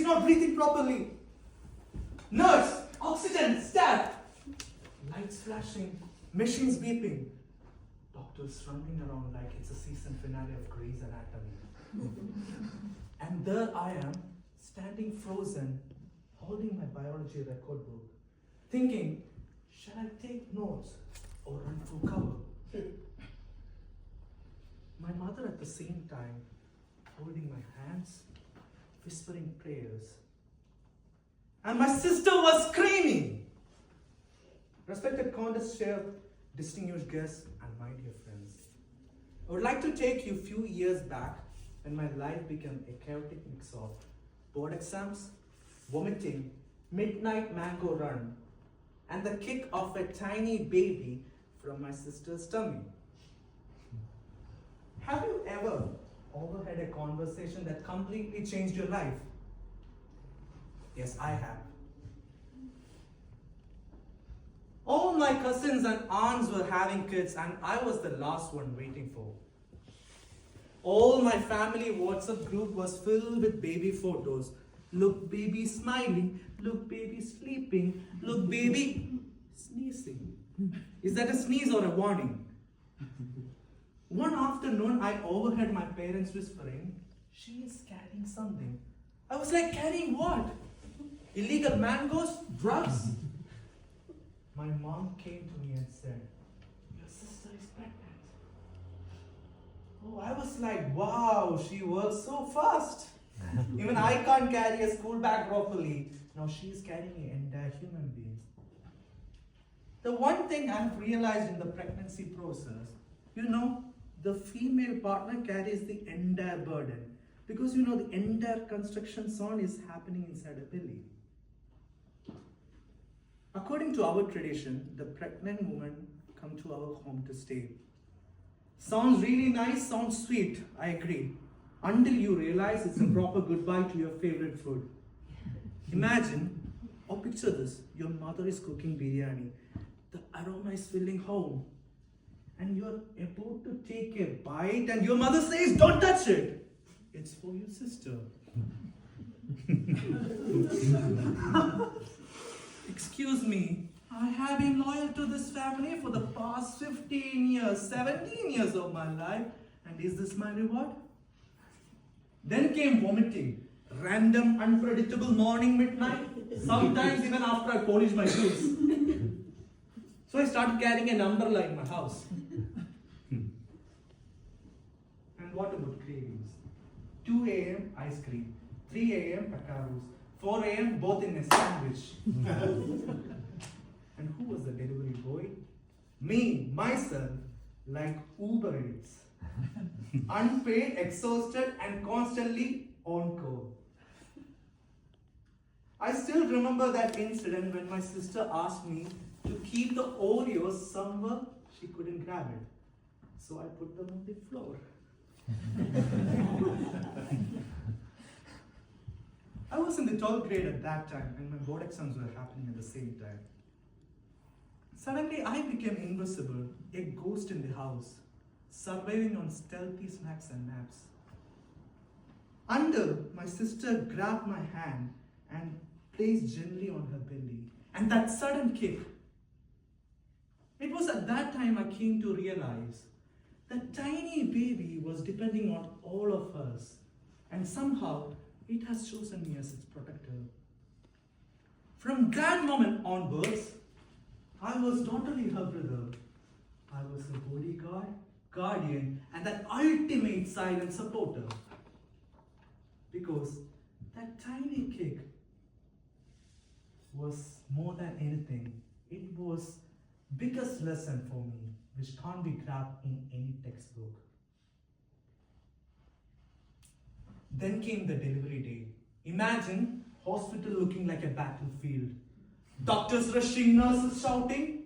She's not breathing properly. Nurse, oxygen, stab. Lights flashing, machines beeping. Doctors running around like it's a season finale of Grey's Anatomy. And there I am, standing frozen, holding my biology record book, thinking, shall I take notes or run for cover? My mother at the same time, holding my hands, whispering prayers. And my sister was screaming. Respected contest chair, distinguished guests, and my dear friends, I would like to take you a few years back when my life became a chaotic mix of board exams, vomiting, midnight mango run, and the kick of a tiny baby from my sister's tummy. Have you ever overheard a conversation that completely changed your life? Yes, I have. All my cousins and aunts were having kids, and I was the last one waiting for. All my family WhatsApp group was filled with baby photos. Look, baby smiling. Look, baby sleeping. Look, baby sneezing. Is that a sneeze or a warning? One afternoon, I overheard my parents whispering, she is carrying something. I was like, carrying what? Illegal mangoes? Drugs? My mom came to me and said, your sister is pregnant. Oh, I was like, wow, she works so fast. Even I can't carry a school bag properly. Now she is carrying an entire human being. The one thing I've realized in the pregnancy process, the female partner carries the entire burden. Because the entire construction zone is happening inside a belly. According to our tradition, the pregnant woman come to our home to stay. Sounds really nice, sounds sweet, I agree. Until you realize it's a proper goodbye to your favorite food. Imagine, or picture this, your mother is cooking biryani. The aroma is filling home. And you're about to take a bite and your mother says, don't touch it. It's for your sister. Excuse me, I have been loyal to this family for the past 15 years, 17 years of my life. And is this my reward? Then came vomiting. Random, unpredictable morning, midnight. Sometimes even after I polish my shoes. So I started carrying an umbrella in my house. And what about cravings? 2 a.m. ice cream, 3 a.m. packaroos, 4 a.m. both in a sandwich. And who was the delivery boy? Me, myself, like Uber Eats. Unpaid, exhausted, and constantly on call. I still remember that incident when my sister asked me to keep the Oreos somewhere she couldn't grab it. So I put them on the floor. I was in the 12th grade at that time and my board exams were happening at the same time. Suddenly I became invisible, a ghost in the house, surviving on stealthy snacks and naps. Until my sister grabbed my hand and placed gently on her belly, and that sudden kick. It was at that time I came to realize that tiny baby was depending on all of us, and somehow it has chosen me as its protector. From that moment onwards, I was not only her brother, I was her bodyguard, guardian, and that ultimate silent supporter. Because that tiny kick was more than anything. It was biggest lesson for me, which can't be grabbed in any textbook. Then came the delivery day. Imagine hospital looking like a battlefield. Doctors rushing, nurses shouting,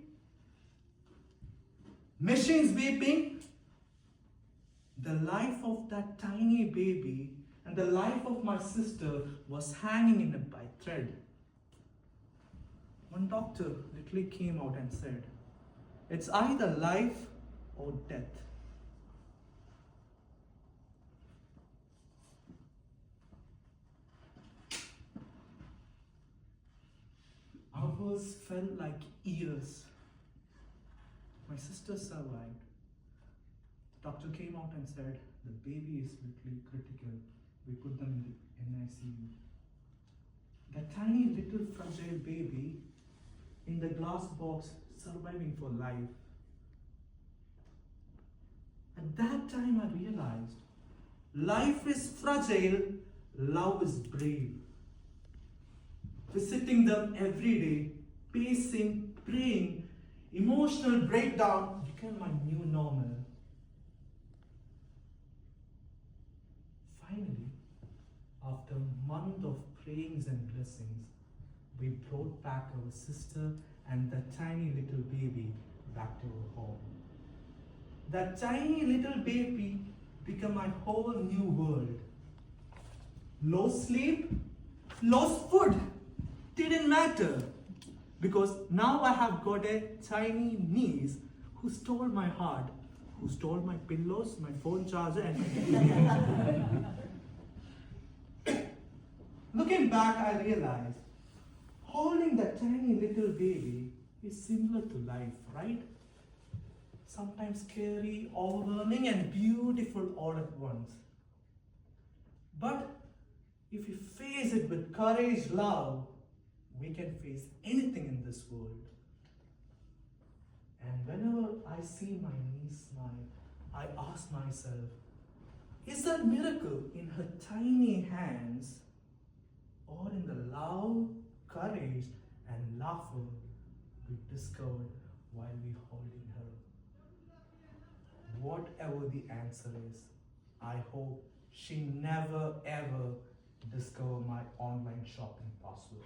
machines beeping. The life of that tiny baby and the life of my sister was hanging in a by thread. One doctor literally came out and said, it's either life or death. hours felt like years. My sister survived. The doctor came out and said, the baby is literally critical. We put them in the NICU. That tiny little fragile baby in the glass box surviving for life. At that time I realized life is fragile, love is brave. Visiting them every day, pacing, praying, emotional breakdown became my new normal. Finally, after a month of prayings and blessings, we brought back our sister and the tiny little baby back to our home. That tiny little baby became my whole new world. Lost sleep, lost food, didn't matter. Because now I have got a tiny niece who stole my heart, who stole my pillows, my phone charger, and my TV. Looking back, I realized holding that tiny little baby is similar to life, right? Sometimes scary, overwhelming, and beautiful all at once. But if we face it with courage, love, we can face anything in this world. And whenever I see my niece smile, I ask myself, is that miracle in her tiny hands or in the love, courage, and laughter we discovered while we holding her? Whatever the answer is, I hope she never ever discover my online shopping password.